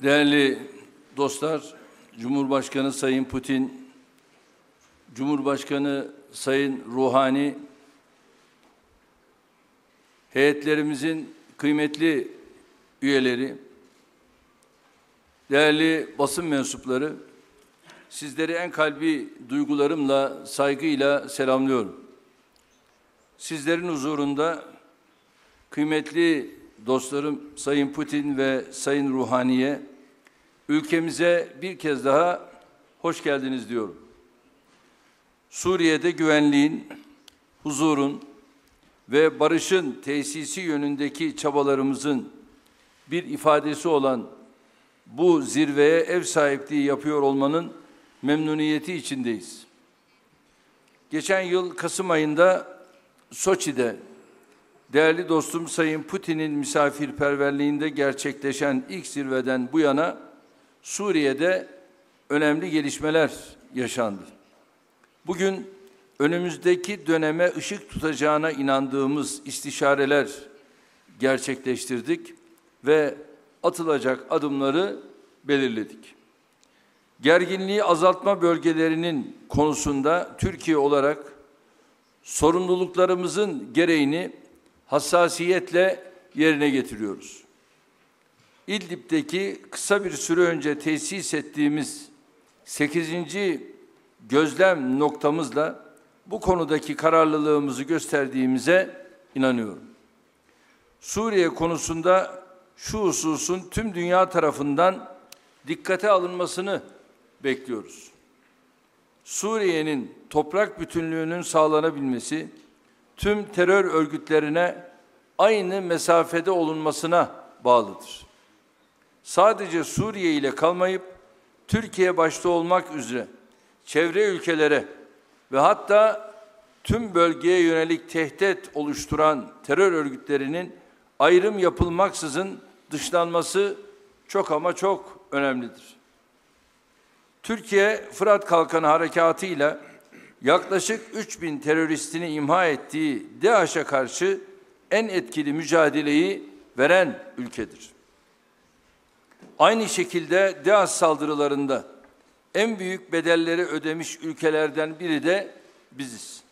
Değerli dostlar, Cumhurbaşkanı Sayın Putin, Cumhurbaşkanı Sayın Ruhani, heyetlerimizin kıymetli üyeleri, değerli basın mensupları, sizleri en kalbi duygularımla, saygıyla selamlıyorum. Sizlerin huzurunda kıymetli dostlarım Sayın Putin ve Sayın Ruhani'ye, ülkemize bir kez daha hoş geldiniz diyorum. Suriye'de güvenliğin, huzurun ve barışın tesisi yönündeki çabalarımızın bir ifadesi olan bu zirveye ev sahipliği yapıyor olmanın memnuniyeti içindeyiz. Geçen yıl Kasım ayında Soçi'de değerli dostum Sayın Putin'in misafirperverliğinde gerçekleşen ilk zirveden bu yana Suriye'de önemli gelişmeler yaşandı. Bugün önümüzdeki döneme ışık tutacağına inandığımız istişareler gerçekleştirdik ve atılacak adımları belirledik. Gerginliği azaltma bölgelerinin konusunda Türkiye olarak sorumluluklarımızın gereğini hassasiyetle yerine getiriyoruz. İdlib'deki kısa bir süre önce tesis ettiğimiz 8. gözlem noktamızla bu konudaki kararlılığımızı gösterdiğimize inanıyorum. Suriye konusunda şu hususun tüm dünya tarafından dikkate alınmasını bekliyoruz. Suriye'nin toprak bütünlüğünün sağlanabilmesi, tüm terör örgütlerine aynı mesafede olunmasına bağlıdır. Sadece Suriye ile kalmayıp, Türkiye başta olmak üzere çevre ülkelere ve hatta tüm bölgeye yönelik tehdit oluşturan terör örgütlerinin ayrım yapılmaksızın dışlanması çok ama çok önemlidir. Türkiye, Fırat Kalkanı Harekatı'yla yaklaşık 3000 teröristini imha ettiği DAEŞ'e karşı en etkili mücadeleyi veren ülkedir. Aynı şekilde DAEŞ saldırılarında en büyük bedelleri ödemiş ülkelerden biri de biziz.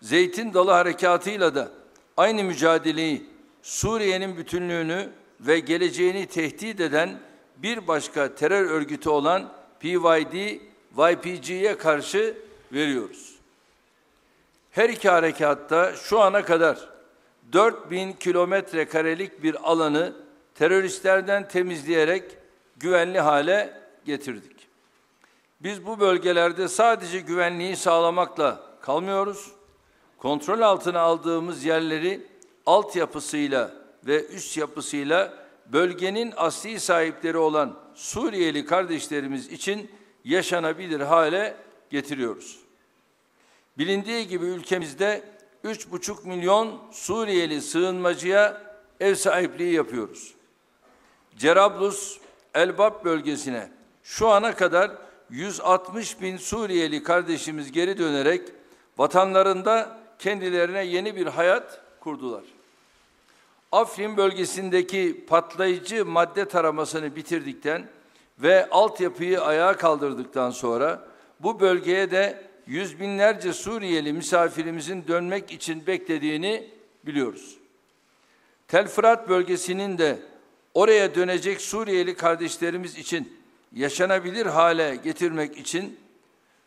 Zeytin Dalı Harekatı'yla da aynı mücadeleyi Suriye'nin bütünlüğünü ve geleceğini tehdit eden bir başka terör örgütü olan PYD, YPG'ye karşı veriyoruz. Her iki harekatta şu ana kadar 4000 kilometre karelik bir alanı teröristlerden temizleyerek güvenli hale getirdik. Biz bu bölgelerde sadece güvenliği sağlamakla kalmıyoruz. Kontrol altına aldığımız yerleri altyapısıyla ve üst yapısıyla bölgenin asli sahipleri olan Suriyeli kardeşlerimiz için yaşanabilir hale getiriyoruz. Bilindiği gibi ülkemizde 3,5 milyon Suriyeli sığınmacıya ev sahipliği yapıyoruz. Cerablus, Elbap bölgesine şu ana kadar 160 bin Suriyeli kardeşimiz geri dönerek vatanlarında kendilerine yeni bir hayat kurdular. Afrin bölgesindeki patlayıcı madde taramasını bitirdikten ve altyapıyı ayağa kaldırdıktan sonra bu bölgeye de yüz binlerce Suriyeli misafirimizin dönmek için beklediğini biliyoruz. Tel Fırat bölgesinin de oraya dönecek Suriyeli kardeşlerimiz için yaşanabilir hale getirmek için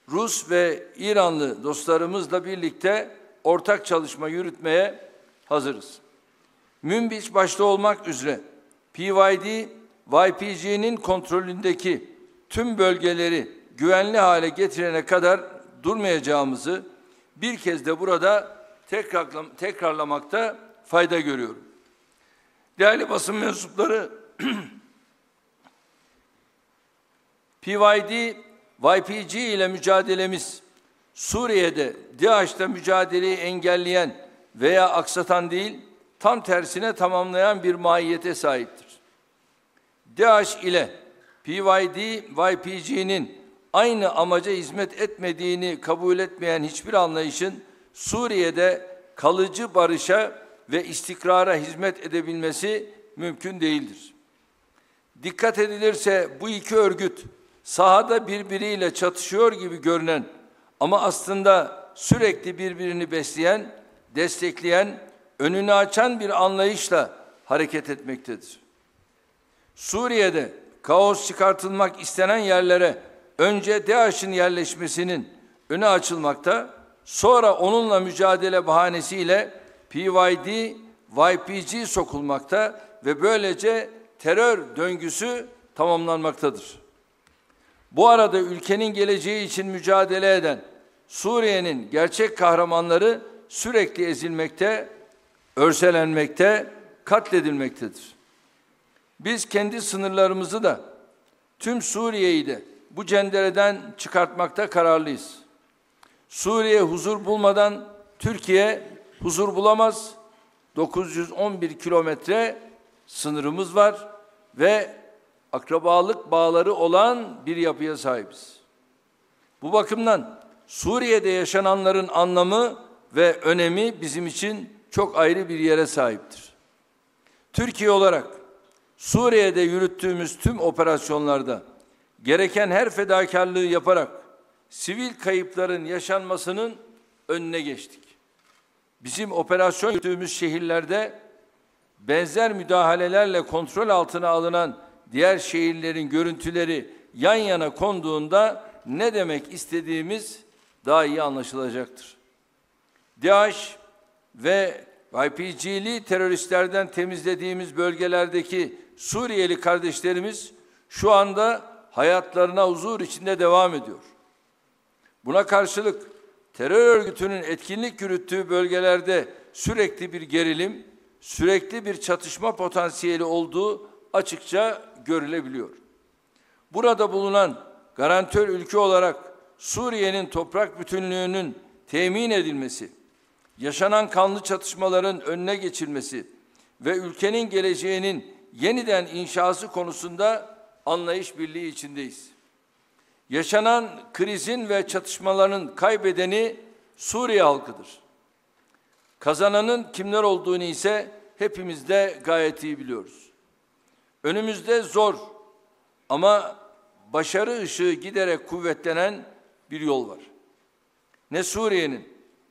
Rus ve İranlı dostlarımızla birlikte ortak çalışma yürütmeye hazırız. Münbiç başta olmak üzere PYD, YPG'nin kontrolündeki tüm bölgeleri güvenli hale getirene kadar durmayacağımızı bir kez de burada tekrarlamakta fayda görüyorum. Değerli basın mensupları, PYD, YPG ile mücadelemiz Suriye'de DAEŞ'te mücadeleyi engelleyen veya aksatan değil, tam tersine tamamlayan bir mahiyete sahiptir. DAEŞ ile PYD, YPG'nin aynı amaca hizmet etmediğini kabul etmeyen hiçbir anlayışın Suriye'de kalıcı barışa ve istikrara hizmet edebilmesi mümkün değildir. Dikkat edilirse bu iki örgüt sahada birbiriyle çatışıyor gibi görünen ama aslında sürekli birbirini besleyen, destekleyen, önünü açan bir anlayışla hareket etmektedir. Suriye'de kaos çıkartılmak istenen yerlere önce DAEŞ'in yerleşmesinin önü açılmakta, sonra onunla mücadele bahanesiyle PYD, YPG sokulmakta ve böylece terör döngüsü tamamlanmaktadır. Bu arada ülkenin geleceği için mücadele eden Suriye'nin gerçek kahramanları sürekli ezilmekte, örselenmekte, katledilmektedir. Biz kendi sınırlarımızı da, tüm Suriye'yi de bu cendereden çıkartmakta kararlıyız. Suriye huzur bulmadan Türkiye huzur bulamaz. 911 kilometre sınırımız var ve akrabalık bağları olan bir yapıya sahibiz. Bu bakımdan Suriye'de yaşananların anlamı ve önemi bizim için çok ayrı bir yere sahiptir. Türkiye olarak Suriye'de yürüttüğümüz tüm operasyonlarda gereken her fedakarlığı yaparak sivil kayıpların yaşanmasının önüne geçtik. Bizim operasyon yürüttüğümüz şehirlerde benzer müdahalelerle kontrol altına alınan diğer şehirlerin görüntüleri yan yana konduğunda ne demek istediğimiz daha iyi anlaşılacaktır. DAEŞ ve YPG'li teröristlerden temizlediğimiz bölgelerdeki Suriyeli kardeşlerimiz şu anda hayatlarına huzur içinde devam ediyor. Buna karşılık terör örgütünün etkinlik yürüttüğü bölgelerde sürekli bir gerilim, sürekli bir çatışma potansiyeli olduğu açıkça görülebiliyor. Burada bulunan garantör ülke olarak Suriye'nin toprak bütünlüğünün temin edilmesi, yaşanan kanlı çatışmaların önüne geçilmesi ve ülkenin geleceğinin yeniden inşası konusunda anlayış birliği içindeyiz. Yaşanan krizin ve çatışmaların kaybedeni Suriye halkıdır. Kazananın kimler olduğunu ise hepimiz de gayet iyi biliyoruz. Önümüzde zor ama başarı ışığı giderek kuvvetlenen bir yol var. Ne Suriye'nin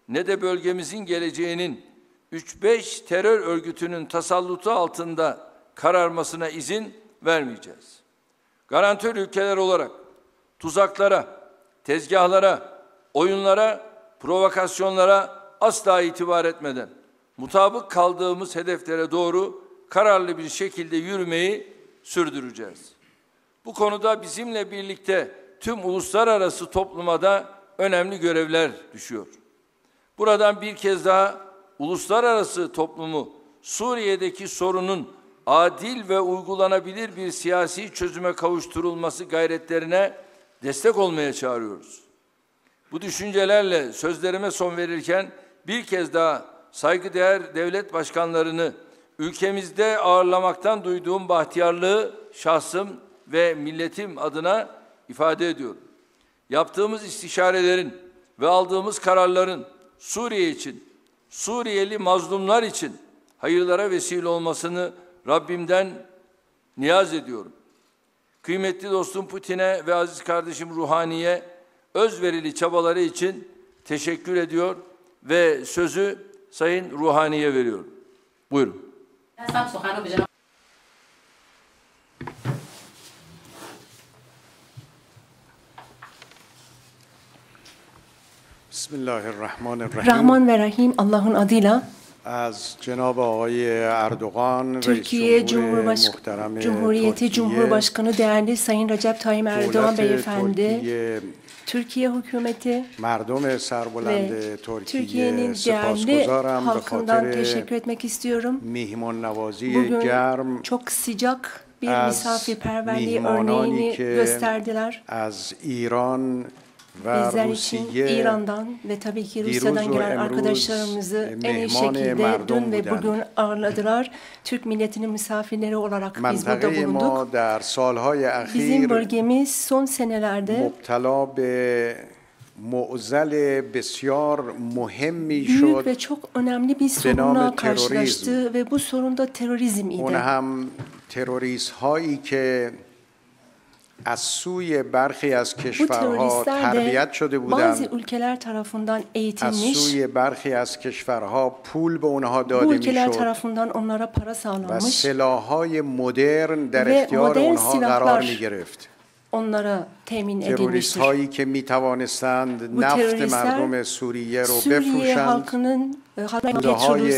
ne de bölgemizin geleceğinin 3-5 terör örgütünün tasallutu altında kararmasına izin vermeyeceğiz. Garantör ülkeler olarak tuzaklara, tezgahlara, oyunlara, provokasyonlara asla itibar etmeden mutabık kaldığımız hedeflere doğru kararlı bir şekilde yürümeyi sürdüreceğiz. Bu konuda bizimle birlikte tüm uluslararası topluma da önemli görevler düşüyor. Buradan bir kez daha uluslararası toplumu Suriye'deki sorunun adil ve uygulanabilir bir siyasi çözüme kavuşturulması gayretlerine destek olmaya çağırıyoruz. Bu düşüncelerle sözlerime son verirken bir kez daha saygıdeğer devlet başkanlarını ülkemizde ağırlamaktan duyduğum bahtiyarlığı şahsım ve milletim adına ifade ediyorum. Yaptığımız istişarelerin ve aldığımız kararların Suriye için, Suriyeli mazlumlar için hayırlara vesile olmasını Rabbimden niyaz ediyorum. Kıymetli dostum Putin'e ve aziz kardeşim Ruhani'ye özverili çabaları için teşekkür ediyor ve sözü Sayın Ruhani'ye veriyorum. Buyurun. Bismillahirrahmanirrahim. Rahman ve Rahim Allah'ın adıyla Türkiye Cumhuriyeti Cumhurbaşkanı değerli Sayın Recep Tayyip Erdoğan Beyefendi, Türkiye hükümeti ve Türkiye'nin değerli halkından teşekkür etmek istiyorum. Bugün çok sıcak bir misafirperverliği örneğini gösterdiler. Bizler için İran'dan ve tabii ki Rusya'dan gelen arkadaşlarımızı en iyi şekilde dün ve bugün ağırladılar. Türk milletinin misafirleri olarak biz burada bulunduk. Bizim bölgemiz son senelerde büyük ve çok önemli bir sorunla karşılaştı ve bu sorun da terörizm idi. تروریست هایی که از سوی برخی از کشورها تربیت شده بودند، از سوی برخی از کشورها پول به اونها داده میشد و سلاح‌های مدرن در اختیار اونها قرار می گرفت. تروریست هایی که می توانستند نفت مردم سوریه رو بفروشند، پولهای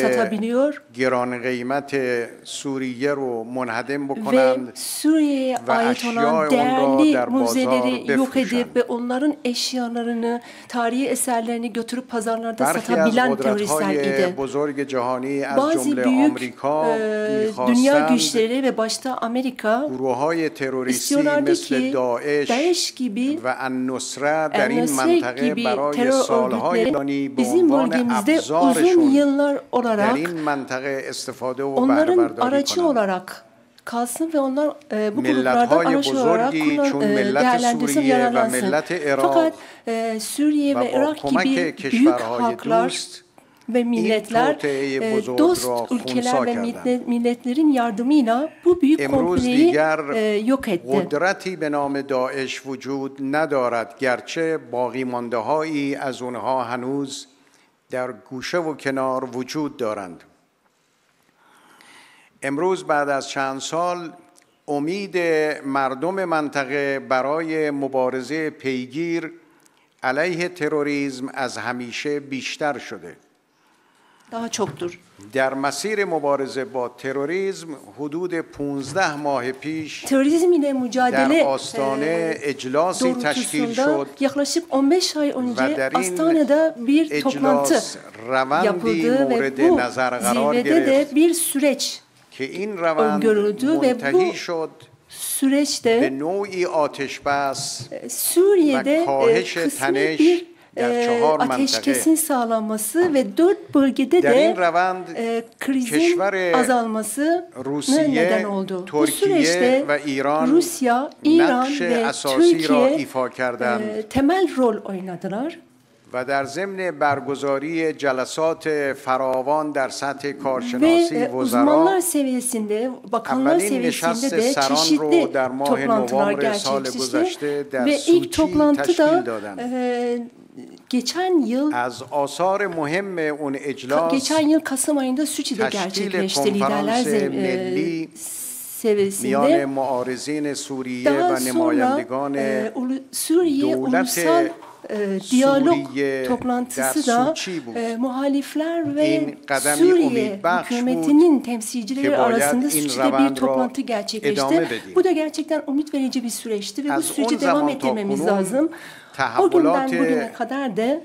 گران قیمت سوریه رو منهدم بکنند و اشیاء اون را در بازار بفروشند. برخی از قدرت‌های بزرگ جهانی از جمله آمریکا می‌خواستند گروه‌های تروریستی مثل داعش و النصره در این منطقه برای سال‌های طولانی به عنوان ابزارشون در این منطقه استفاده و بهره برداری کنند. kalsın ve onlar bu gruplardan araç olarak değerlendirsin, و ملت عراق fakat Suriye ve Irak gibi büyük halklar ve milletler dost ülkeler ve milletlerin yardımıyla bu büyük kompleyi yok etti. قدرتی به نام داعش وجود ندارد، گرچه باقی مانده‌هایی از اونها هنوز در گوشه و کنار وجود دارند. امروز بعد از چند سال امید مردم منطقه برای مبارزه پیگیر علیه تروریسم از همیشه بیشتر شده. daha çoktur. در مسیر مبارزه با تروریسم حدود 15 ماه پیش در آستانه اجلاسی تشکیل شد yaklaşık 15 ay önce Astana'da bir toplantı yapıldı ve bu zirvede de bir süreç öngörüldü ve bu süreçte Suriye'de kısmi bir ateşkesin sağlanması ve 4 bölgede de krizin azalmasına neden oldu. Bu süreçte Rusya, İran ve Türkiye temel rol oynadılar. و در ضمن برگزاری جلسات فراوان در سطح کارشناسی وزرا bakanlar seviyesinde de çeşitli toplantılar gerçekleşti ve ilk toplantıda geçen yıl Kasım ayında Suçi'de gerçekleşti liderler seviyesinde. Daha sonra Suriye Ulusal Diyalog toplantısı da muhalifler ve Suriye hükümetinin temsilcileri arasında Suçi'de bir toplantı gerçekleşti. Bu da gerçekten umut verici bir süreçti ve bu süreci devam ettirmemiz lazım. O günden bugüne kadar da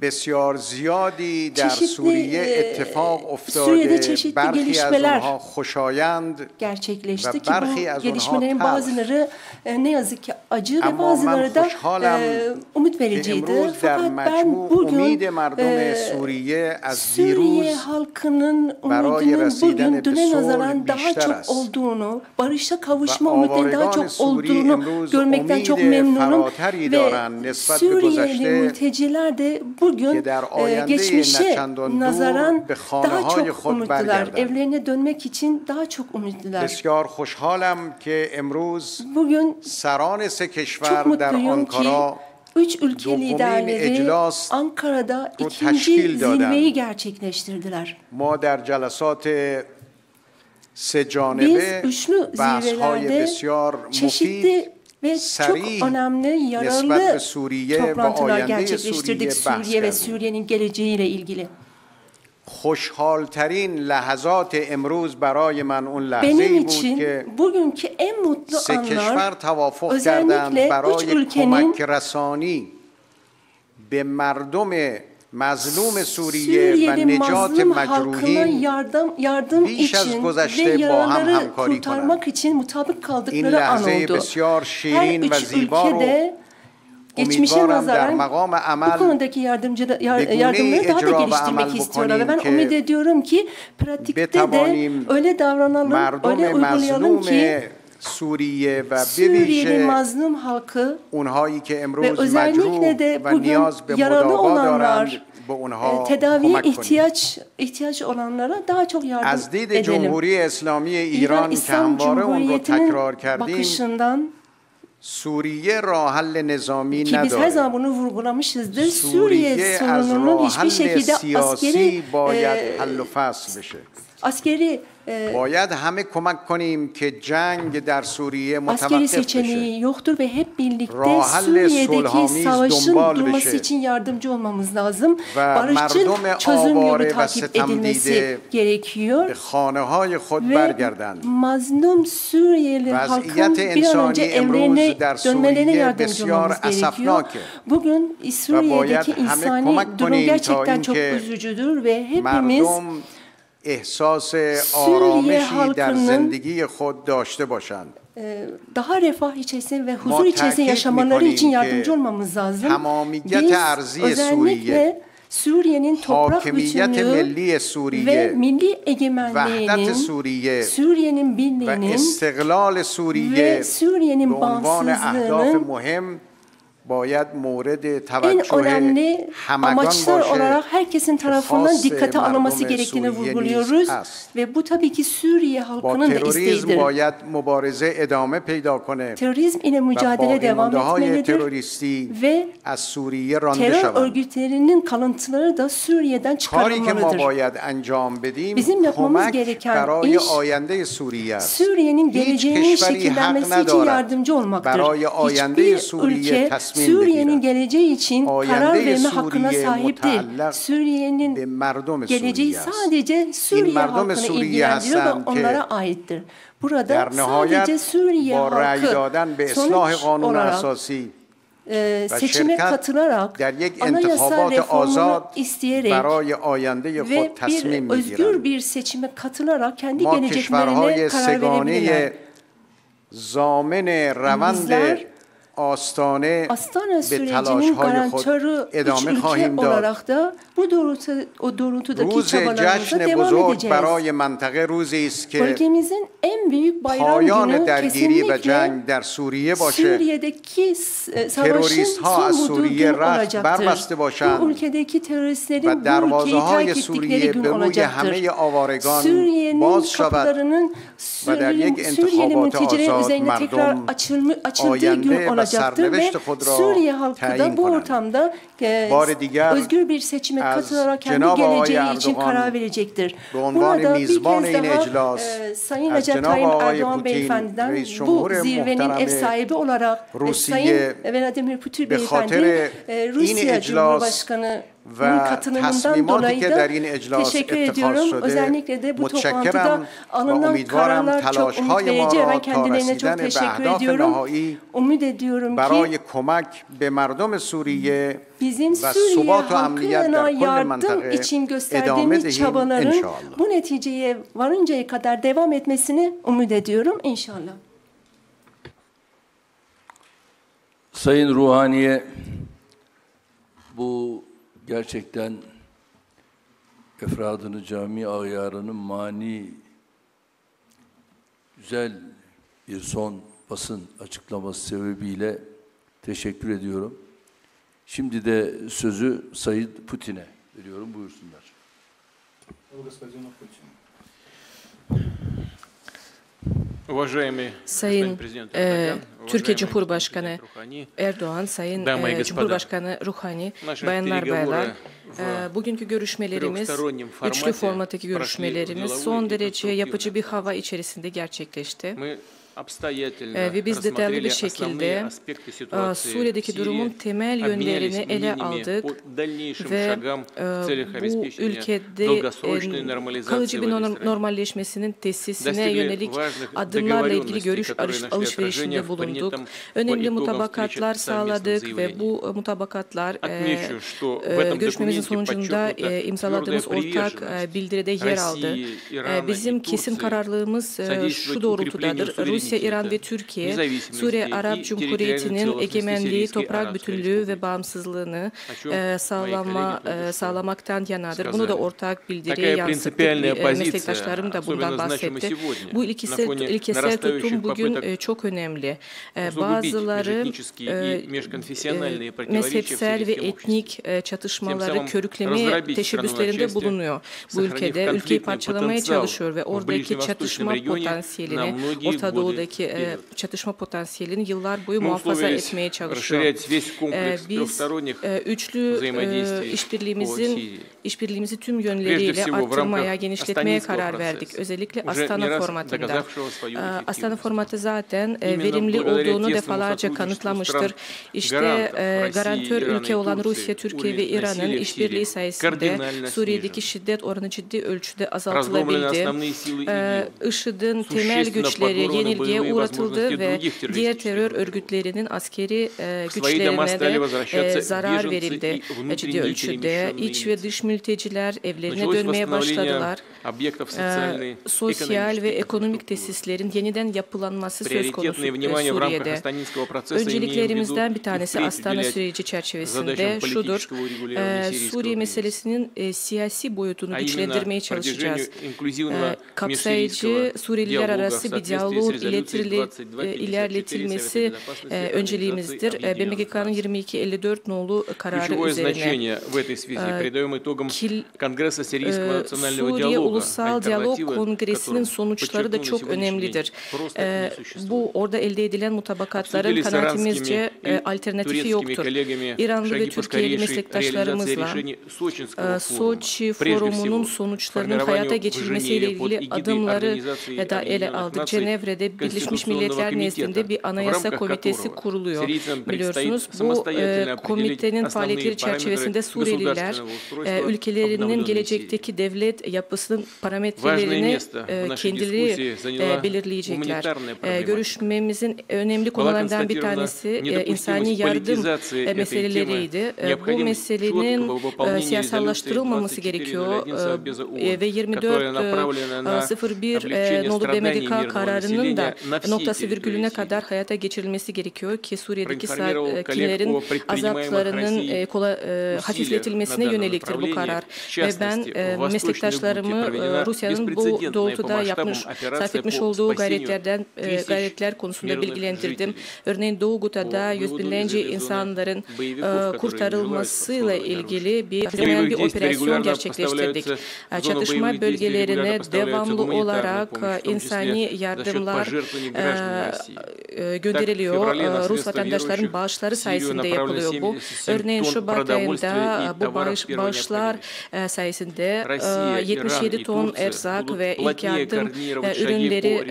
بسیار زیادی در سوریه اتفاق افتاده، برخی از اونها خوشایند و برخی از اونها تلخ. ne yazık ki acı ve bazıları da umut vericiydi. Fakat ben bugün Suriye halkının umudunun bugün düne nazaran daha çok olduğunu, barışa kavuşma umudunun daha çok olduğunu görmekten çok memnunum ve Suriyeli mülteciler de bugün geçmişe nazaran daha çok umutlular. Evlerine dönmek için daha çok umutlular. Bugün çok mutluyum ki 3 ülke liderleri Ankara'da ikinci zirveyi gerçekleştirdiler. Biz üçlü zirvelerde çeşitli ve çok önemli, yararlı toplantılar gerçekleştirdik Suriye ve Suriye'nin geleceğiyle ilgili. خوشحالترین لحظات امروز برای من اون لحظه ای بود که سه کشور توافق کردند برای کمک رسانی به مردم مظلوم سوریه و نجات مجروحین بیش از گذشته با هم همکاری کنند. این لحظه بسیار شیرین و زیبا رو امیدوارم در مقام عمل bu konudaki yardımları daha da geliştirmek istiyorlar ve ben umut ediyorum ki pratikte de öyle davranalım, öyle uygulayalım ki Suriye'nin mazlum halkı ve özellikle de bugün yaralı olanlar tedaviye ihtiyaç olanlara daha çok yardım edelim. İran İslam Cumhuriyeti'nin bakışından Suriye rah hall nizami ki biz her zaman bunu vurgulamışızdır. Suriye sorununun hiçbir şekilde askeri باید همه کمک کنیم که جنگ در سوریه متوقف seçeneği yoktur ve hep birlikte Suriye'deki savaşın durması için yardımcı olmamız lazım. Barışçıl çözüm yolu takip edilmesi gerekiyor. Ve mazlum Suriyeli halkın bir an önce evlerine dönmelerine yardımcı olmamız gerekiyor. Bugün Suriye'deki insani durum gerçekten çok üzücüdür ve hepimiz احساس آرامشی در زندگی خود داشته باشند. Daha refah içerisinde ve huzur içerisinde yaşamaları için yardımcı olmamız lazım. Biz özellikle Suriye'nin toprak bütünlüğü ve milli egemenliğinin, Suriye'nin birliğinin ve Suriye'nin bağımsızlığının en önemli amaçlar olarak herkesin tarafından dikkate alınması gerektiğini vurguluyoruz. Ve bu tabii ki Suriye halkının da isteğidir. Terörizm ile mücadele devam etmelidir ve terör örgütlerinin kalıntıları da Suriye'den çıkarılmalıdır. Bizim yapmamız gereken iş Suriye'nin geleceğinin şekillenmesi için yardımcı olmaktır. Hiçbir ülke Suriye'nin geleceği için karar verme hakkına sahip değil. Suriye'nin geleceği sadece Suriye halkını ilgilendiriyor ve onlara aittir. Burada sadece Suriye halkı sonuç olarak seçime katılarak anayasa reformunu isteyerek ve bir özgür bir seçime katılarak kendi geleceklerine karar verebilirler. Bizler Astana sürecinin garantörü üç ülke olarak da bu doğrultudaki çabalarımıza devam edeceğiz. Bölgemizin en büyük bayram günü kesinlikle Suriye'deki savaşın son bulduğu gün olacaktır. Bu ülkedeki teröristlerin bu ülkeyi terk ettikleri gün olacaktır. Suriye'nin kapılarının Suriyeli mültecilere üzerine tekrar açıldığı gün olacaktır ve Suriye halkı da bu ortamda özgür bir seçime katılarak kendi geleceği için karar verecektir. Burada bir kez daha Sayın Recep Tayyip Erdoğan Beyefendi'den bu zirvenin ev sahibi olarak Sayın Vladimir Putin Beyefendi Rusya Cumhurbaşkanı katılımından dolayı da teşekkür ediyorum. Özellikle de bu toplantıda alınan kararlar çok umut verici. Ben kendilerine çok teşekkür ediyorum. Umut ediyorum ki bizim Suriye halkına yardım için gösterdiğimiz çabaların bu neticeye varıncaya kadar devam etmesini umut ediyorum inşallah. Sayın Ruhani'ye bu gerçekten efradını cami ağyarının mani güzel bir son basın açıklaması sebebiyle teşekkür ediyorum. Şimdi de sözü Sayın Putin'e veriyorum. Buyursunlar. Sayın Türkiye Cumhurbaşkanı Erdoğan, Sayın Cumhurbaşkanı Ruhani, bayanlar baylar, bugünkü görüşmelerimiz, üçlü formattaki görüşmelerimiz son derece yapıcı bir hava içerisinde gerçekleşti. Ve biz detaylı bir şekilde Suriye'deki durumun temel yönlerini ele aldık ve bu ülkede kalıcı bir normalleşmesinin tesisine yönelik adımlarla ilgili görüş alışverişinde bulunduk. Önemli mutabakatlar sağladık ve bu mutabakatlar görüşmemizin sonucunda imzaladığımız ortak bildiride yer aldı. Bizim kesin kararlılığımız şu doğrultudadır. Rusya, İran ve Türkiye, Suriye Arap Cumhuriyeti'nin egemenliği, toprak bütünlüğü ve bağımsızlığını sağlamaktan yanadır. Bunu da ortak bildiriye yansıttık. Meslektaşlarım da bundan bahsetti. Bu ilkesel tutum bugün çok önemli. Bazıları mezhepsel ve etnik çatışmaları körükleme teşebbüslerinde bulunuyor. Bu ülkede ülkeyi parçalamaya çalışıyor ve oradaki çatışma potansiyelini, Orta Doğu'daki çatışma potansiyelini yıllar boyu muhafaza etmeye çalışıyor. Biz üçlü işbirliğimizi tüm yönleriyle arttırmaya, genişletmeye karar verdik. Özellikle Astana formatında. Astana formatı zaten verimli olduğunu defalarca kanıtlamıştır. İşte garantör ülke olan Rusya, Türkiye ve İran'ın işbirliği sayesinde Suriye'deki şiddet oranı ciddi ölçüde azaltılabildi. IŞİD'in temel güçleri yenilgiye uğratıldı ve diğer terör örgütlerinin askeri güçlerine de zarar verildi ciddi ölçüde. İç ve dış mülteciler evlerine dönmeye başladılar. Sosyal ve ekonomik tesislerin yeniden yapılanması söz konusu Suriye'de. Önceliklerimizden bir tanesi Astana süreci çerçevesinde şudur. Suriye meselesinin siyasi boyutunu güçlendirmeye çalışacağız. Kapsayıcı Suriyeliler arası bir diyaloğun ilerletilmesi önceliğimizdir. BMGK'nın 2254 nolu kararı üzerine. Suriye Ulusal Diyalog Kongresi'nin sonuçları da çok önemlidir. Bu orada elde edilen mutabakatların kanaatimizce alternatifi yoktur. İranlı ve Türkiye'li meslektaşlarımızla Soçi Forumu'nun sonuçlarının hayata geçirilmesiyle ilgili adımları da ele aldık. Cenevre'de Birleşmiş Milletler nezdinde bir anayasa komitesi kuruluyor. Biliyorsunuz bu komitenin faaliyetleri çerçevesinde Suriyeliler ülkelerinin gelecekteki devlet yapısının parametrelerini kendileri belirleyecekler. Görüşmemizin önemli konularından bir tanesi insani yardım meseleleriydi. Bu meselenin siyasallaştırılmaması gerekiyor ve 24.01 nolu BMGK kararının da noktası virgülüne kadar hayata geçirilmesi gerekiyor ki Suriye'deki sakinlerin azaplarının hafifletilmesine yöneliktir bu karar. Ve ben meslektaşlarımı Rusya'nın bu doğrultuda sarf etmiş olduğu gayretler konusunda bilgilendirdim. Örneğin Doğu Guta'da yüz binlerce insanların kurtarılmasıyla ilgili bir operasyon gerçekleştirdik. Çatışma bölgelerine devamlı olarak insani yardımlar gönderiliyor. Rus vatandaşların bağışları sayesinde yapılıyor bu. Örneğin Şubat ayında bu bağışlar sayesinde 77 ton erzak ve ilk yardım ürünleri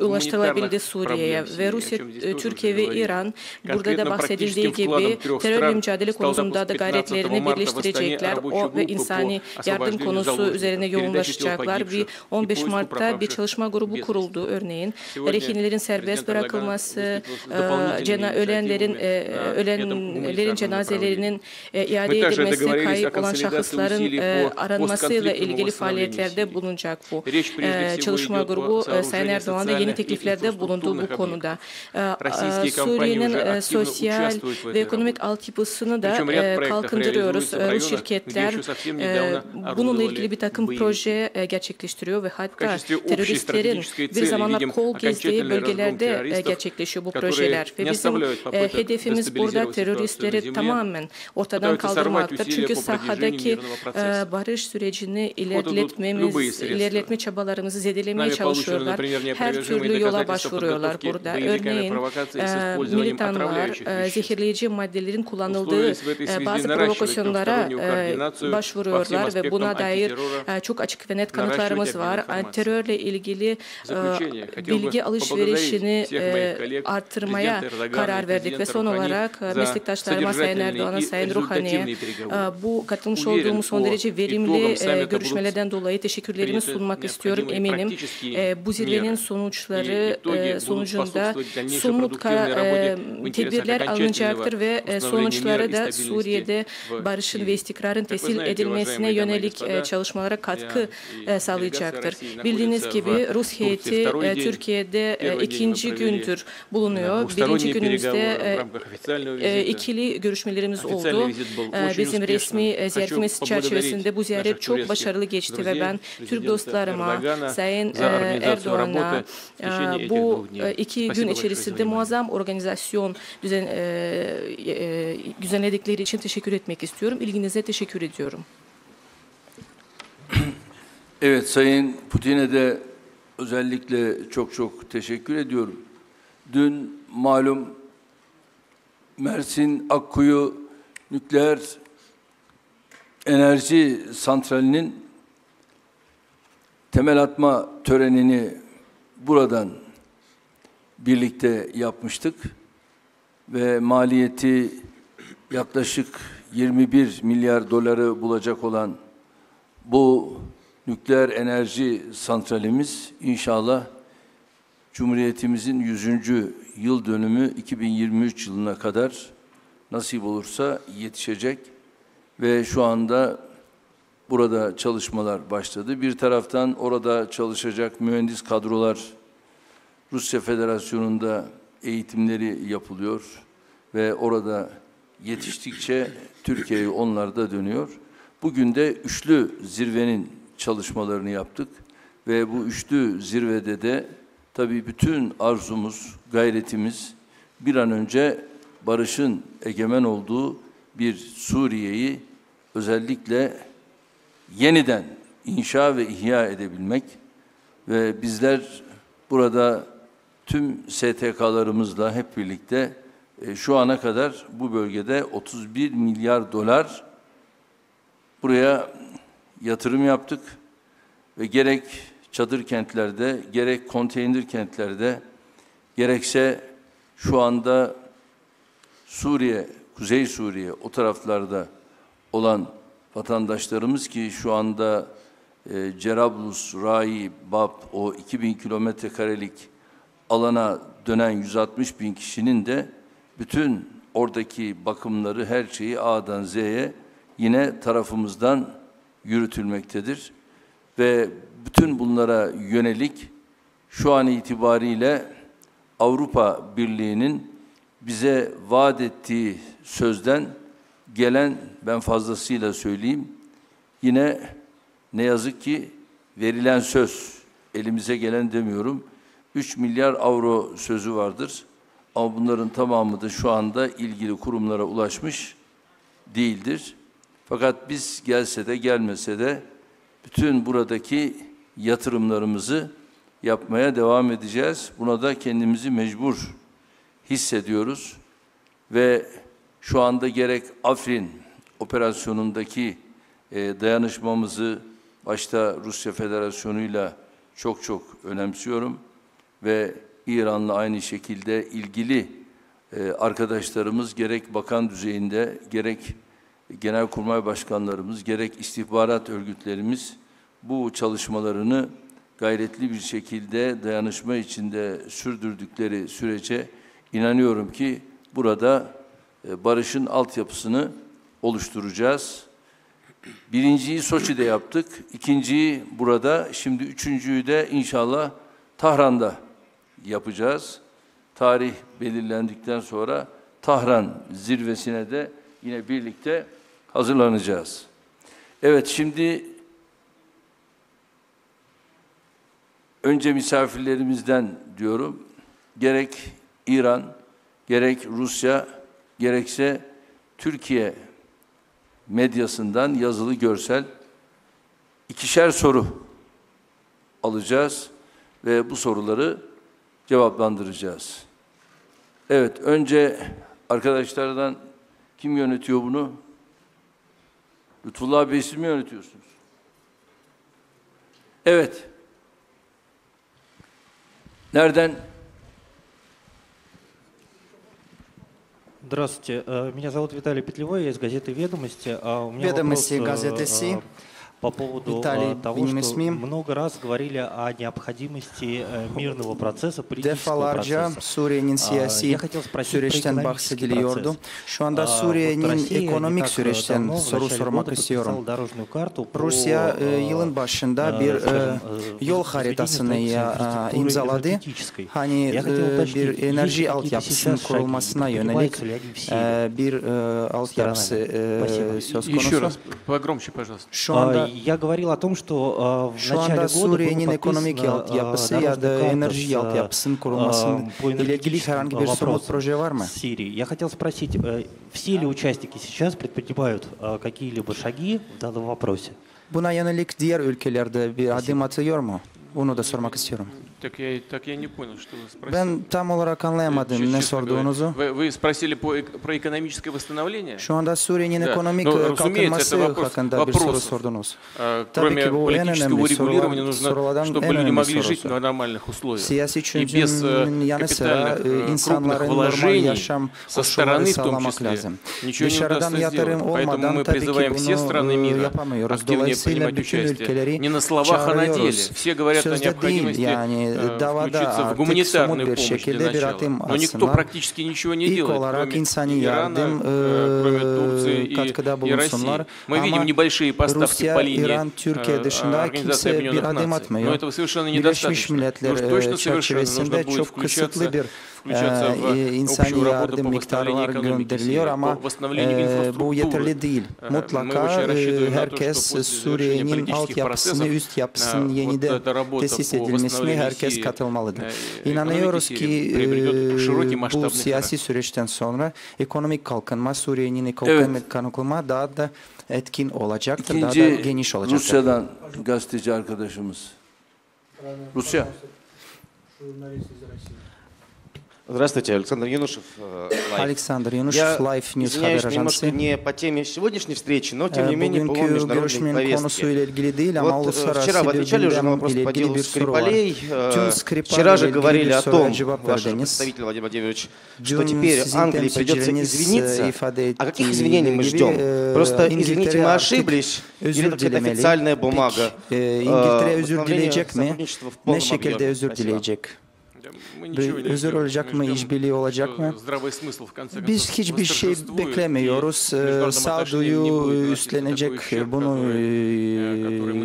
ulaştırılabildi Suriye'ye ve Rusya, Türkiye ve İran burada da bahsedildiği gibi terörle mücadele konusunda da gayretlerini birleştirecekler ve insani yardım konusu üzerine yoğunlaşacaklar. Bir 15 Mart'ta bir çalışma grubu kuruldu örneğin. Rehinelerin serbest bırakılması, ölenlerin cenazelerinin iade edilmesi, kayıp olan şahısların aranmasıyla ilgili faaliyetlerde bulunacak bu çalışma grubu. Sayın Erdoğan da yeni tekliflerde bulundu bu konuda. Suriye'nin sosyal ve ekonomik altyapısını da kalkındırıyoruz. Rus şirketler bununla ilgili bir takım proje gerçekleştiriyor ve hatta teröristlerin bir zamanlar kol gezdiği bölgelerde gerçekleşiyor bu projeler. Ve bizim hedefimiz burada teröristleri tamamen ortadan kaldırmaktır. Çünkü sahadaki barış sürecini ilerletme çabalarımızı zedelemeye çalışıyorlar. Her türlü yola başvuruyorlar burada. Örneğin militanlar zehirleyici maddelerin kullanıldığı bazı provokasyonlara başvuruyorlar ve buna dair çok açık ve net kanıtlarımız var. Terörle ilgili bilgi alışverişini arttırmaya karar verdik ve son olarak meslektaşlarıma Sayın Erdoğan'a, Sayın Ruhani'ye bu katılmış olduğumuz son derece verimli görüşmelerden dolayı teşekkürlerimi sunmak istiyorum eminim. Bu zirvenin sonucunda somut tedbirler alınacaktır ve sonuçları da Suriye'de barışın ve istikrarın tesis edilmesine yönelik çalışmalara katkı sağlayacaktır. Bildiğiniz gibi Rus heyeti Türkiye'de Ziyer'de ikinci gündür bulunuyor. Birinci günümüzde ikili görüşmelerimiz oldu. Bizim resmi ziyaretimiz çerçevesinde bu ziyaret çok başarılı geçti ve ben Türk dostlarıma, Sayın Erdoğan'a bu 2 gün içerisinde muazzam organizasyon düzenledikleri için teşekkür etmek istiyorum. İlginize teşekkür ediyorum. Evet, Sayın Putin'e de özellikle çok teşekkür ediyorum. Dün malum Mersin Akkuyu Nükleer Enerji Santrali'nin temel atma törenini buradan birlikte yapmıştık ve maliyeti yaklaşık 21 milyar doları bulacak olan bu nükleer enerji santralimiz inşallah Cumhuriyetimizin 100. yıl dönümü 2023 yılına kadar nasip olursa yetişecek ve şu anda burada çalışmalar başladı. Bir taraftan orada çalışacak mühendis kadrolar Rusya Federasyonu'nda eğitimleri yapılıyor ve orada yetiştikçe Türkiye'ye onlar da dönüyor. Bugün de üçlü zirvenin çalışmalarını yaptık ve bu üçlü zirvede de tabii bütün arzumuz, gayretimiz bir an önce barışın egemen olduğu bir Suriye'yi özellikle yeniden inşa ve ihya edebilmek ve bizler burada tüm STK'larımızla hep birlikte şu ana kadar bu bölgede 31 milyar dolar buraya yatırım yaptık ve gerek çadır kentlerde, gerek konteyner kentlerde, gerekse şu anda Suriye, Kuzey Suriye o taraflarda olan vatandaşlarımız ki şu anda Cerablus, Rai, Bab o 2000 kilometre karelik alana dönen 160 bin kişinin de bütün oradaki bakımları, her şeyi A'dan Z'ye yine tarafımızdan yürütülmektedir. Ve bütün bunlara yönelik şu an itibariyle Avrupa Birliği'nin bize vaat ettiği sözden gelen, ben fazlasıyla söyleyeyim, yine ne yazık ki verilen söz, elimize gelen demiyorum, 3 milyar avro sözü vardır. Ama bunların tamamı da şu anda ilgili kurumlara ulaşmış değildir. Fakat biz gelse de gelmese de bütün buradaki yatırımlarımızı yapmaya devam edeceğiz. Buna da kendimizi mecbur hissediyoruz. Ve şu anda gerek Afrin operasyonundaki dayanışmamızı başta Rusya Federasyonu'yla çok önemsiyorum. Ve İran'la aynı şekilde ilgili arkadaşlarımız gerek bakan düzeyinde, gerek genelkurmay başkanlarımız, gerek istihbarat örgütlerimiz bu çalışmalarını gayretli bir şekilde dayanışma içinde sürdürdükleri sürece inanıyorum ki burada barışın altyapısını oluşturacağız. Birinciyi Soçi'de yaptık, ikinciyi burada, şimdi üçüncüyü de inşallah Tahran'da yapacağız. Tarih belirlendikten sonra Tahran zirvesine de yine birlikte hazırlanacağız. Evet, şimdi önce misafirlerimizden diyorum, gerek İran, gerek Rusya, gerekse Türkiye medyasından yazılı görsel 2'şer soru alacağız ve bu soruları cevaplandıracağız. Evet, önce arkadaşlardan kim yönetiyor bunu? Lütfullah Bey, siz mi yönetiyorsunuz? Evet. Nereden? Здравствуйте, меня зовут Виталий Петлевой, я из газеты «Ведомости». «Ведомости» газеты «Си». по поводу того, что много раз говорили о необходимости mирного процесса, политического процесса. Suriye'nin siyasi süreçten bahsediliyordu. Şu anda Suriye'nin ekonomik süreçten soru sormak istiyorum. Rusya yılın başında bir yol haritasını imzaladı. Hani bir enerji altyapısının kurulmasına yönelik bir altyapısı söz konusu. Şu anda Я говорил о том, что в Şu anda Suriye'nin ekonomik altyapısı ya da enerji altyapısının kurulmasının ile ilgili herhangi bir somut proje var mı? Я хотел спросить, все ли участники сейчас предпринимают какие-либо шаги в данном вопросе? Buna yönelik diğer ülkelerde bir adım atıyor mu? Bunu da sormak istiyorum. Ben tam olarak anlayamadım ne sorduğunuzu. Şu anda Suriye'nin ekonomik kalkınması hakkında bir soru sordunuz. Tabii ki bu en önemli sorulardan en önemli sorusu. Siyasi çözümün yanı sıra insanların normal yaşam koşulları sağlamak lazım. Dışarıdan yatırım olmadan tabii ki bunu yapamıyoruz. Dolayısıyla bütün ülkeleri çağırıyoruz. Sözde değil yani davada artık somut bir şekilde bir adım atsınlar. İlk olarak insani yardım katkıda bulunsunlar. Ama Rusya, İran, Türkiye dışında kimse bir adım atmıyor. Birleşmiş Milletler çerçevesinde çok kısıtlı bir insani yardım miktarlar gönderiliyor ama bu yeterli değil. Mutlaka herkes Suriye'nin altyapısını, üst yapısının yeniden tesis edilmesine herkes katılmalıdır. İnanıyoruz ki bu siyasi süreçten sonra ekonomik kalkınma, Suriye'nin ekonomik kalkınma daha da etkin olacaktır, daha da geniş olacaktır. Rusya'dan gazeteci arkadaşımız. Rusya. Здравствуйте, Александр Янушев. Александр Янушев, Life News haber ajansı. Не по теме сегодняшней встречи, но тем не менее по международной повестке. Вот вчера вы отвечали уже на вопрос по делу Скрипалей. Вчера же говорили о том, ваш представитель Владимир Владимирович, что теперь Англии придется извиниться. А каких извинений мы ждем? Просто извините, мы ошиблись. Или это какая-то официальная бумага? İngiltere özür dileyecek mi? Ne şekilde özür dileyecek? Özür olacak mı, işbirliği olacak mı? Biz hiçbir şey beklemiyoruz. Sağduyu üstlenecek, bunu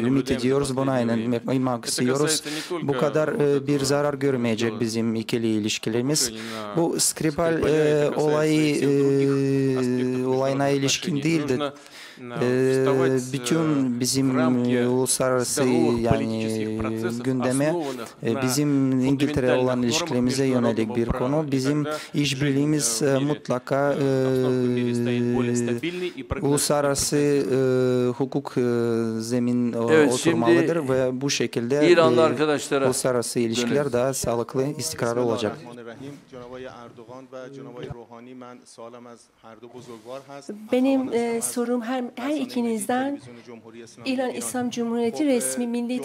ümit ediyoruz, buna inanmak istiyoruz. Bu kadar bir zarar görmeyecek bizim ikili ilişkilerimiz. Bu Skripal olayına ilişkin değildi. Bütün bizim uluslararası yani gündeme bizim İngiltere olan ilişkilerimize yönelik bir konu. Bizim işbirliğimiz mutlaka uluslararası hukuk zemin oturmalıdır ve bu şekilde uluslararası ilişkiler daha sağlıklı, istikrarlı olacak. Benim sorum her ikinizden İran İslam Cumhuriyeti resmi milli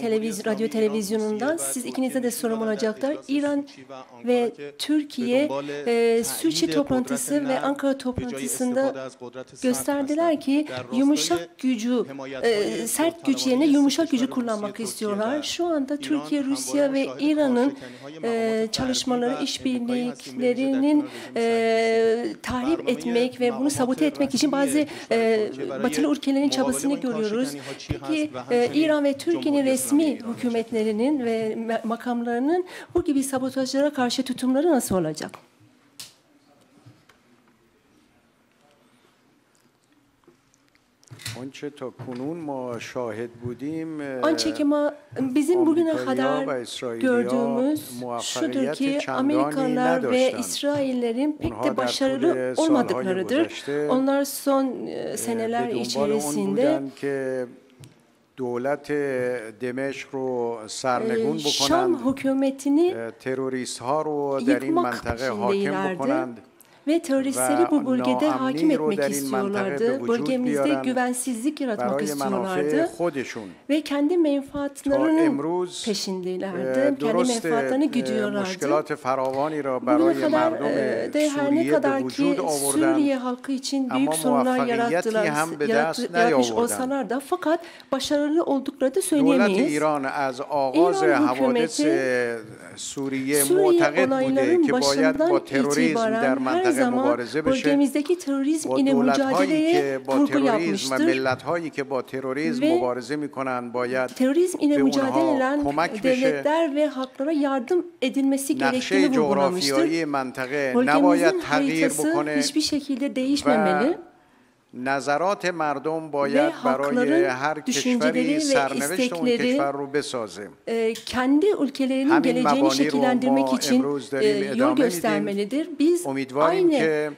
radyo televizyonundan siz ikinize de sorum olacaktır. İran ve Türkiye Sürçi toplantısı ve Ankara toplantısında gösterdiler ki yumuşak gücü, sert güç yerine yumuşak gücü kullanmak istiyorlar. Şu anda Türkiye, Rusya ve İran'ın çalışmaları, işbirliklerinin tahrip etmek ve bunu sabote etmek için bazı batılı ülkelerin çabasını görüyoruz. Peki İran ve Türkiye'nin resmi hükümetlerinin ve makamlarının bu gibi sabotajlara karşı tutumları nasıl olacak? Ancak bizim bugüne kadar gördüğümüz şudur ki Amerikalılar ve İsraillerin pek de başarılı olmadıklarıdır. Onlar son seneler içerisinde Şam hükümetini yıkmak peşindeylerdi. ve teröristleri bu bölgede hakim etmek istiyorlardı. Bölgemizde güvensizlik yaratmak istiyorlardı ve kendi menfaatlerinin peşindelerdi. Kendi menfaatlerini güdüyorlardı. Bugüne kadar de her ne kadar ki Suriye halkı için büyük sorunlar yaratmış olsalar da fakat başarılı oldukları da söyleyemeyiz. İran hükümeti Suriye olayların başından itibaren her zaman bölgemizdeki terörizm ile mücadeleye vurgu yapmıştır. Ve terörizm ile mücadele eden devletler ve halklara yardım edilmesi gerektiğini vurgulamıştır. Bölgemizin haritası hiçbir şekilde değişmemeli. نظرات مردم باید برای هر کشوری سرنوشت اون کشور رو بسازه. Kendi ülkelerinin geleceğini şekillendirmek için yol göstermelidir. Biz aynı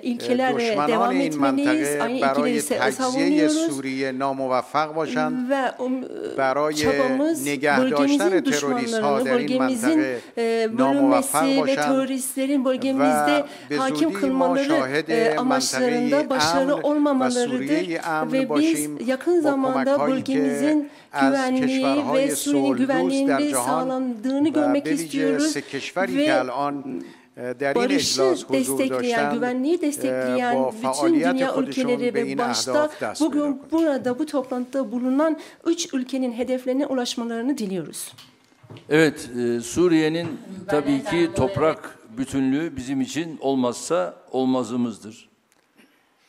ilkelerle devam etmeliyiz. Aynı ilkeleri savunuyoruz. Ve çabamız bölgemizin düşmanlarını, bölgemizin bölünmesi ve teröristlerin bölgemizde hakim kılmaları amaçlarında başarılı olmamalıdır ve biz yakın zamanda bölgemizin güvenliği ve Suriye'nin güvenliğinin sağlandığını görmek istiyoruz ve barışı destekleyen, güvenliği destekleyen bütün dünya ülkeleri ve başta bugün burada bu toplantıda bulunan 3 ülkenin hedeflerine ulaşmalarını diliyoruz. Evet, Suriye'nin tabii ki toprak bütünlüğü bizim için olmazsa olmazımızdır.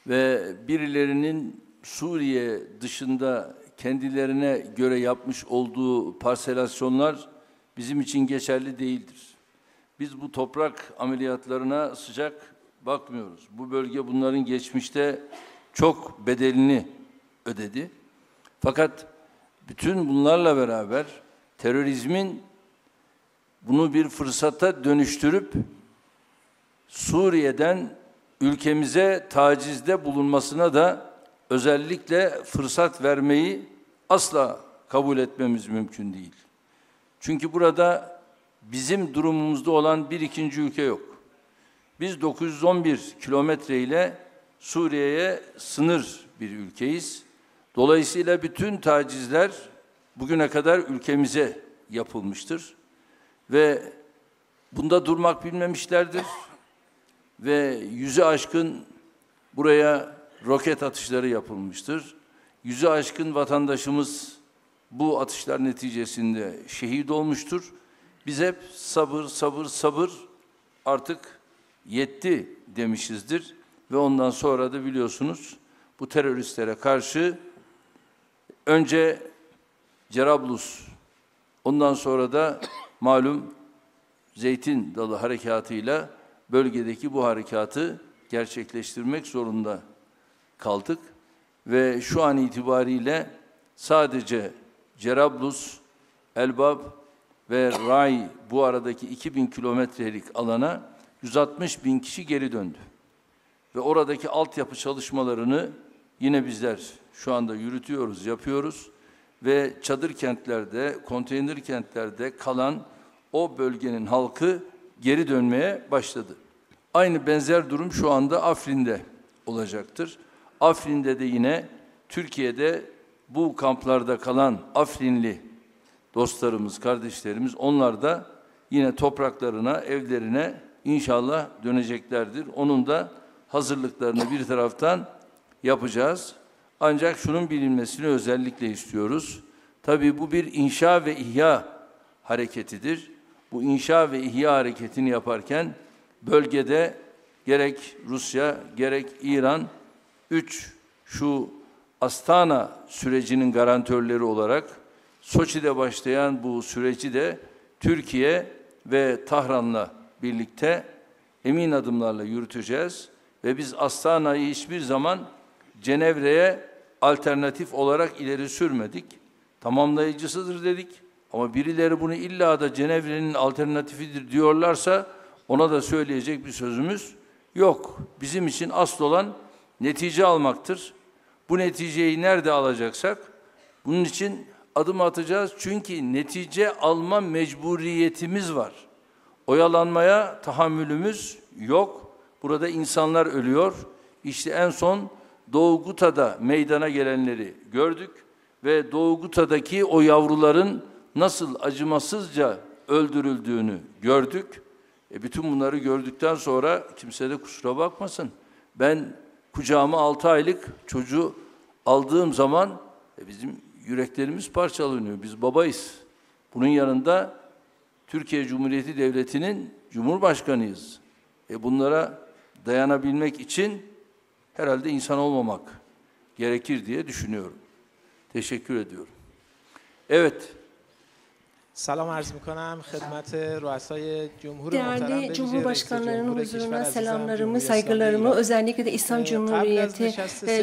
Ve birilerinin Suriye dışında kendilerine göre yapmış olduğu parselasyonlar bizim için geçerli değildir. Biz bu toprak ameliyatlarına sıcak bakmıyoruz. Bu bölge bunların geçmişte çok bedelini ödedi. Fakat bütün bunlarla beraber terörizmin bunu bir fırsata dönüştürüp Suriye'den ülkemize tacizde bulunmasına da özellikle fırsat vermeyi asla kabul etmemiz mümkün değil. Çünkü burada bizim durumumuzda olan bir ikinci ülke yok. Biz 911 kilometre ile Suriye'ye sınır bir ülkeyiz. Dolayısıyla bütün tacizler bugüne kadar ülkemize yapılmıştır. Ve bunda durmak bilmemişlerdir. Ve 100'ü aşkın buraya roket atışları yapılmıştır. 100'ü aşkın vatandaşımız bu atışlar neticesinde şehit olmuştur. Biz hep sabır, sabır, sabır artık yetti demişizdir. Ve ondan sonra da biliyorsunuz bu teröristlere karşı önce Cerablus, ondan sonra da malum Zeytin Dalı harekatıyla bölgedeki bu harekatı gerçekleştirmek zorunda kaldık. Ve şu an itibariyle sadece Cerablus, Elbab ve Ray bu aradaki 2000 kilometrelik alana 160.000 kişi geri döndü. Ve oradaki altyapı çalışmalarını yine bizler şu anda yürütüyoruz, yapıyoruz. Ve çadır kentlerde, konteyner kentlerde kalan o bölgenin halkı geri dönmeye başladı. Aynı benzer durum şu anda Afrin'de olacaktır. Afrin'de de yine Türkiye'de bu kamplarda kalan Afrinli dostlarımız, kardeşlerimiz, onlar da yine topraklarına, evlerine inşallah döneceklerdir. Onun da hazırlıklarını bir taraftan yapacağız. Ancak şunun bilinmesini özellikle istiyoruz. Tabii bu bir inşa ve ihya hareketidir. Bu inşa ve ihya hareketini yaparken bölgede gerek Rusya, gerek İran, şu Astana sürecinin garantörleri olarak Soçi'de başlayan bu süreci de Türkiye ve Tahran'la birlikte emin adımlarla yürüteceğiz. Ve biz Astana'yı hiçbir zaman Cenevre'ye alternatif olarak ileri sürmedik. Tamamlayıcısıdır dedik. Ama birileri bunu illa da Cenevre'nin alternatifidir diyorlarsa ona da söyleyecek bir sözümüz yok. Bizim için asıl olan netice almaktır. Bu neticeyi nerede alacaksak bunun için adım atacağız. Çünkü netice alma mecburiyetimiz var. Oyalanmaya tahammülümüz yok. Burada insanlar ölüyor. İşte en son Doğu Guta'da meydana gelenleri gördük ve Doğu Guta'daki o yavruların nasıl acımasızca öldürüldüğünü gördük. Bütün bunları gördükten sonra kimse de kusura bakmasın. Ben kucağıma 6 aylık çocuğu aldığım zaman bizim yüreklerimiz parçalanıyor. Biz babayız. Bunun yanında Türkiye Cumhuriyeti Devleti'nin Cumhurbaşkanıyız. Bunlara dayanabilmek için herhalde insan olmamak gerekir diye düşünüyorum. Teşekkür ediyorum. Evet. Değerli Cumhurbaşkanlarının huzuruna selamlarımı, saygılarımı, özellikle de İslam Cumhuriyeti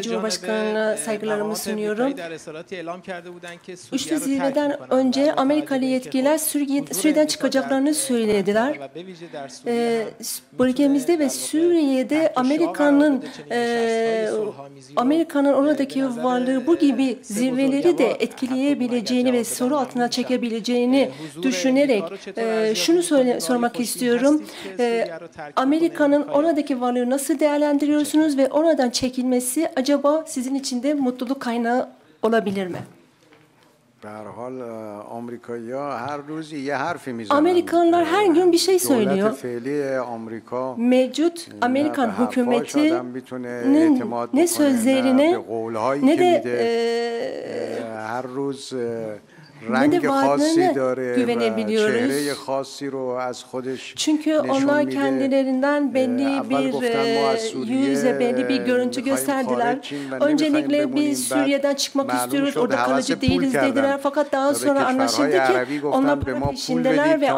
Cumhurbaşkanı'na saygılarımı sunuyorum. 3 zirveden önce Amerikalı yetkililer Suriye'den çıkacaklarını söylediler. Bölgemizde ve Suriye'de Amerika'nın oradaki varlığı bu gibi zirveleri de etkileyebileceğini ve soru altına çekebileceğini düşünerek şunu sormak istiyorum. Amerika'nın oradaki varlığı nasıl değerlendiriyorsunuz ve oradan çekilmesi acaba sizin için de mutluluk kaynağı olabilir mi? Amerikanlar her gün bir şey söylüyor. Mevcut Amerikan hükümetinin ne sözlerine ne de ne de vaatlerine güvenebiliyoruz. Çünkü onlar kendilerinden belli bir yüze, belli bir görüntü gösterdiler. Öncelikle biz Suriye'den çıkmak istiyoruz, orada kalıcı değiliz dediler. Fakat daha sonra anlaşıldı ki onlar para peşindeler ve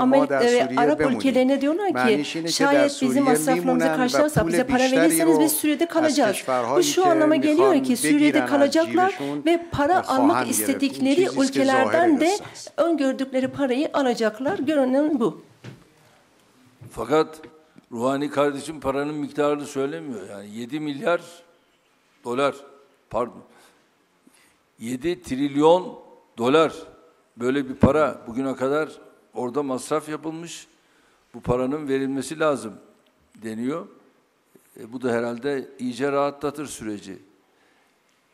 Arap ülkelerine diyorlar ki şayet bizim masraflarımızı karşılarsa bize para verirseniz biz Suriye'de kalacağız. Bu şu anlama geliyor ki Suriye'de kalacaklar ve para almak istedikleri ülkelerden de öngördükleri parayı alacaklar. Görünen bu. Fakat Ruhani kardeşim paranın miktarını söylemiyor. Yani 7 milyar dolar, pardon, 7 trilyon dolar böyle bir para bugüne kadar orada masraf yapılmış. Bu paranın verilmesi lazım deniyor. Bu da herhalde iyice rahatlatır süreci.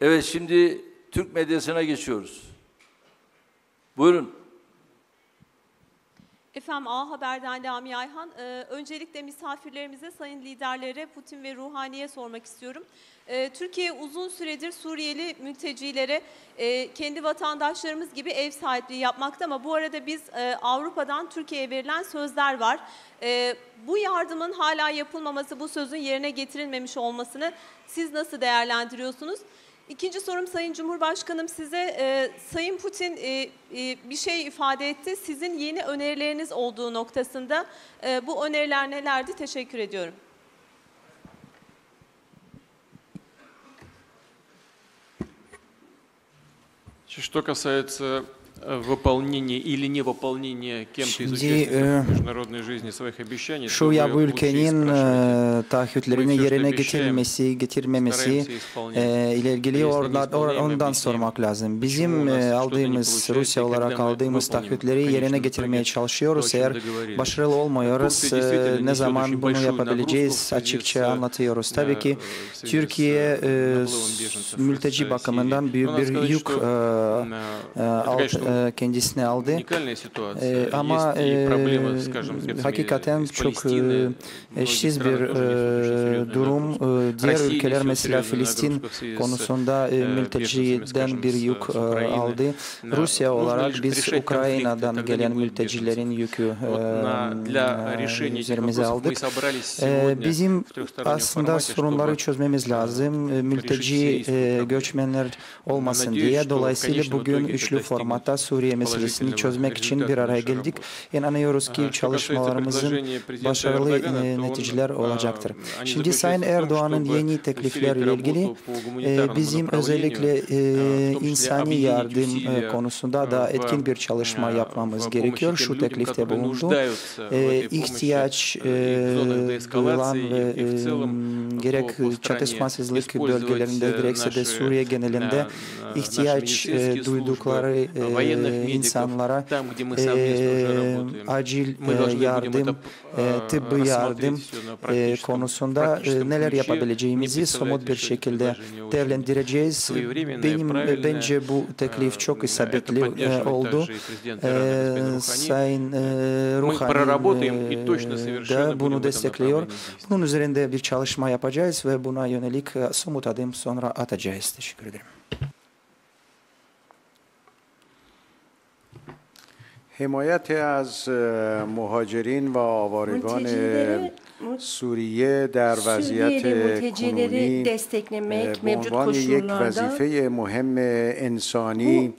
Evet, şimdi Türk medyasına geçiyoruz. Buyurun. Efendim, A Haber'den Lami Ayhan. Öncelikle misafirlerimize, sayın liderlere, Putin ve Ruhani'ye sormak istiyorum. Türkiye uzun süredir Suriyeli mültecilere kendi vatandaşlarımız gibi ev sahipliği yapmakta ama bu arada biz Avrupa'dan Türkiye'ye verilen sözler var. Bu yardımın hala yapılmaması, bu sözün yerine getirilmemiş olmasını siz nasıl değerlendiriyorsunuz? İkinci sorum Sayın Cumhurbaşkanım size. Sayın Putin bir şey ifade etti. Sizin yeni önerileriniz olduğu noktasında. Bu öneriler nelerdi? Teşekkür ediyorum. Что касается выполнения или невыполнения кем-то из участников международной жизни своих обещаний, şu ya bu ülkenin taahhütlerini yerine getirmemesi ile ilgili ondan sormak lazım. Bizim aldığımız, Rusya olarak aldığımız taahhütleri yerine getirmeye çalışıyoruz. Eğer başarılı olmuyoruz, ne zaman bunu yapabileceğiz açıkça anlatıyoruz. Tabii ki Türkiye mülteci bakımından büyük bir yük kendisine aldı. Ama hakikaten çok eşsiz bir durum. Diğer ülkeler mesela Filistin konusunda mülteciden bir yük aldı. Rusya olarak biz Ukrayna'dan gelen mültecilerin yükü üzerimize aldık. Bizim aslında sorunları çözmemiz lazım. Mülteci göçmenler olmasın diye. Dolayısıyla bugün üçlü formatta Suriye meselesini çözmek için bir araya geldik. İnanıyoruz ki çalışmalarımızın başarılı neticeler olacaktır. Şimdi Sayın Erdoğan'ın yeni teklifleriyle ilgili bizim özellikle insani yardım konusunda da etkin bir çalışma yapmamız gerekiyor. Şu teklifte bulundu. İhtiyaç duyulan ve gerek çatışmasızlık bölgelerinde gerekse de Suriye genelinde ihtiyaç duydukları insanlara acil yardım, tıbbi yardım konusunda neler yapabileceğimizi somut bir şekilde değerlendireceğiz. Bence bu teklif çok isabetli oldu. Sayın Ruhani da bunu destekliyor. Bunun üzerinde bir çalışma yapacağız ve buna yönelik somut adım sonra atacağız. Teşekkür ederim. حمایت از مهاجرین و آوارگان سوریه در وضعیت کنونی به عنوان یک وظیفه مهم انسانی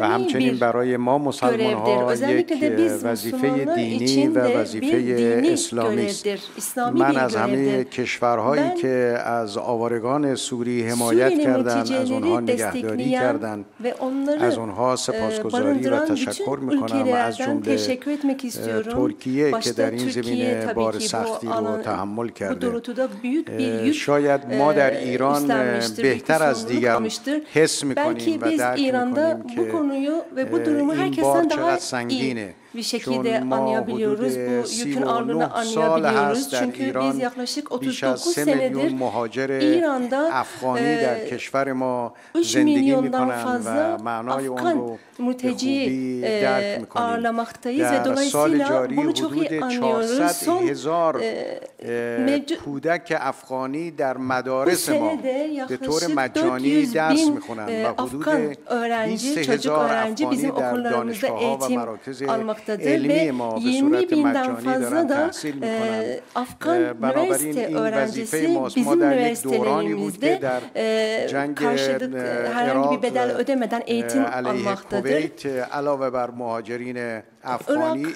و همچنین برای ما مسلمان ها یک وظیفه دینی و وظیفه اسلامی است. من از همه کشورهایی که از آوارگان سوری حمایت کردند، از آنها نگهداری کردند، از آنها سپاسگزاری و تشکر می‌کنم و از جمله ترکیه که در این زمینه بار سختی رو تحمل کرده. شاید ما در ایران بهتر از دیگران حس می‌کنیم و درک می‌کنیم که این بار چقدر سنگینه. bir şekilde anlayabiliyoruz. Bu yükün ağırlığını anlayabiliyoruz. Çünkü biz yaklaşık 39 senedir İran'da 3 milyondan fazla Afgan mülteci ağırlamaktayız ve dolayısıyla bunu çok iyi anlıyoruz. Son bu senede yaklaşık 400 bin Afgan öğrenci, çocuk öğrenci bizim okullarımızda eğitim almaktadır ve 20 binden fazla da Afgan üniversite öğrencisi bizim üniversitelerimizde karşılık herhangi bir bedel ödemeden eğitim almaktadır.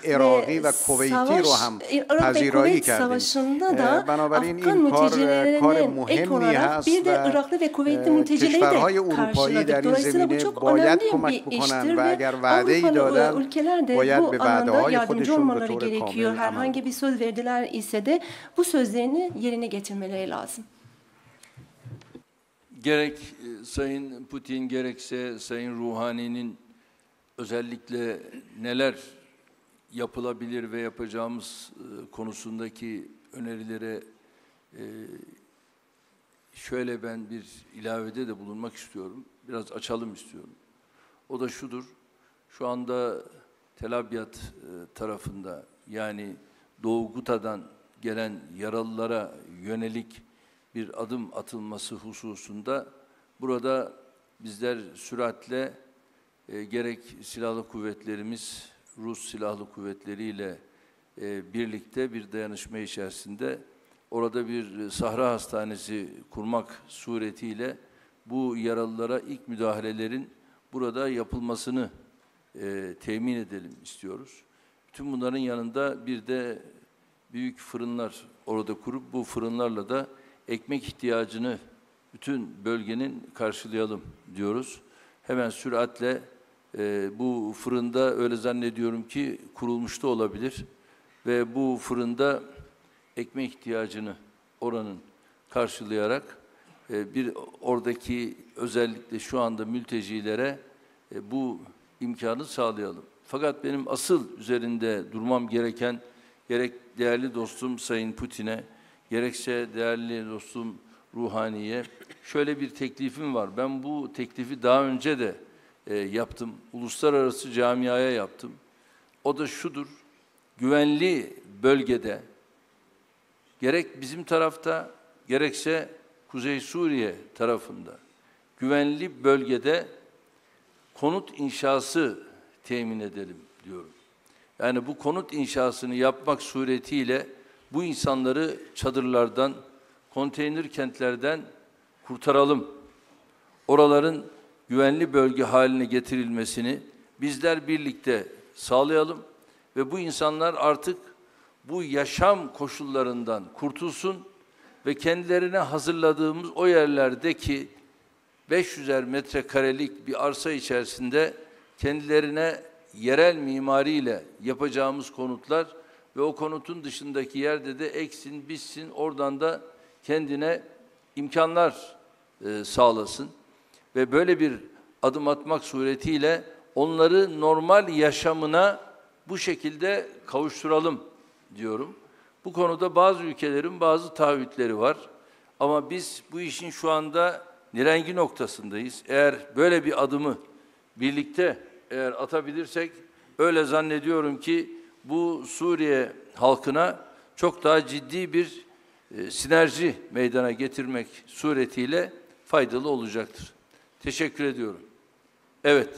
Irak ve Kuveyt Savaşı'nda da Afgan mültecilerine ek olarak bir de Iraklı ve Kuveytli mültecileri de karşıladık. Dolayısıyla bu çok önemli bir iştir ve Avrupalı ülkeler de bu anlamda yardımcı olmaları gerekiyor. Herhangi bir söz verdiler ise de bu sözlerini yerine getirmeleri lazım. Gerek Sayın Putin gerekse Sayın Ruhani'nin özellikle neler yapılabilir ve yapacağımız konusundaki önerilere şöyle ben bir ilavede de bulunmak istiyorum. Biraz açalım istiyorum. O da şudur. Şu anda Tel Abyad tarafında yani Doğu Guta'dan gelen yaralılara yönelik bir adım atılması hususunda burada bizler süratle gerek silahlı kuvvetlerimiz Rus silahlı kuvvetleriyle birlikte bir dayanışma içerisinde orada bir sahra hastanesi kurmak suretiyle bu yaralılara ilk müdahalelerin burada yapılmasını temin edelim istiyoruz. Tüm bunların yanında bir de büyük fırınlar orada kurup bu fırınlarla da ekmek ihtiyacını bütün bölgenin karşılayalım diyoruz. Hemen süratle bu fırında öyle zannediyorum ki kurulmuş da olabilir ve bu fırında ekmek ihtiyacını oranın karşılayarak bir oradaki özellikle şu anda mültecilere bu imkanı sağlayalım. Fakat benim asıl üzerinde durmam gereken gerek değerli dostum Sayın Putin'e gerekse değerli dostum Ruhani'ye şöyle bir teklifim var. Ben bu teklifi daha önce de yaptım. Uluslararası camiaya yaptım. O da şudur. Güvenli bölgede gerek bizim tarafta gerekse Kuzey Suriye tarafında güvenli bölgede konut inşası temin edelim diyorum. Yani bu konut inşasını yapmak suretiyle bu insanları çadırlardan, konteyner kentlerden kurtaralım. Oraların güvenli bölge haline getirilmesini bizler birlikte sağlayalım ve bu insanlar artık bu yaşam koşullarından kurtulsun ve kendilerine hazırladığımız o yerlerdeki 500'er metrekarelik bir arsa içerisinde kendilerine yerel mimariyle yapacağımız konutlar ve o konutun dışındaki yerde de eksin, bitsin, oradan da kendine imkanlar sağlasın. Ve böyle bir adım atmak suretiyle onları normal yaşamına bu şekilde kavuşturalım diyorum. Bu konuda bazı ülkelerin bazı taahhütleri var. Ama biz bu işin şu anda nirengi noktasındayız. Eğer böyle bir adımı birlikte eğer atabilirsek, öyle zannediyorum ki bu Suriye halkına çok daha ciddi bir sinerji meydana getirmek suretiyle faydalı olacaktır. Teşekkür ediyorum. Evet.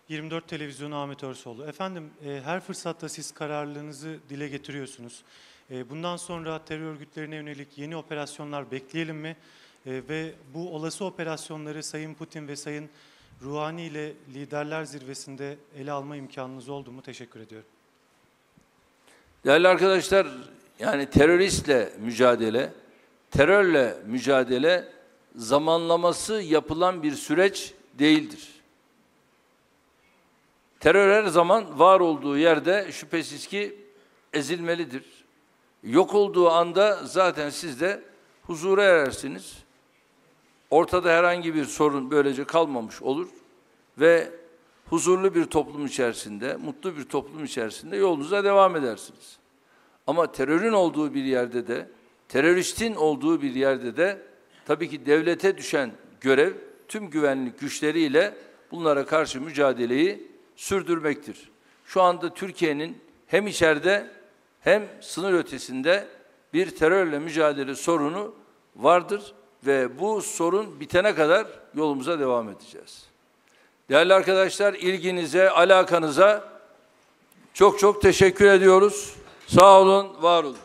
24 Televizyonu Ahmet Örsoğlu. Efendim, her fırsatta siz kararlılığınızı dile getiriyorsunuz. Bundan sonra terör örgütlerine yönelik yeni operasyonlar bekleyelim mi? Ve bu olası operasyonları Sayın Putin ve Sayın Ruhani ile liderler zirvesinde ele alma imkanınız oldu mu? Teşekkür ediyorum. Değerli arkadaşlar, yani teröristle mücadele, terörle mücadele zamanlaması yapılan bir süreç değildir. Terör her zaman var olduğu yerde şüphesiz ki ezilmelidir. Yok olduğu anda zaten siz de huzura erersiniz. Ortada herhangi bir sorun böylece kalmamış olur ve huzurlu bir toplum içerisinde, mutlu bir toplum içerisinde yolunuza devam edersiniz. Ama terörün olduğu bir yerde de, teröristin olduğu bir yerde de tabii ki devlete düşen görev tüm güvenlik güçleriyle bunlara karşı mücadeleyi sürdürmektir. Şu anda Türkiye'nin hem içeride hem sınır ötesinde bir terörle mücadele sorunu vardır ve bu sorun bitene kadar yolumuza devam edeceğiz. Değerli arkadaşlar, ilginize, alakanıza çok çok teşekkür ediyoruz. Sağ olun, var olun.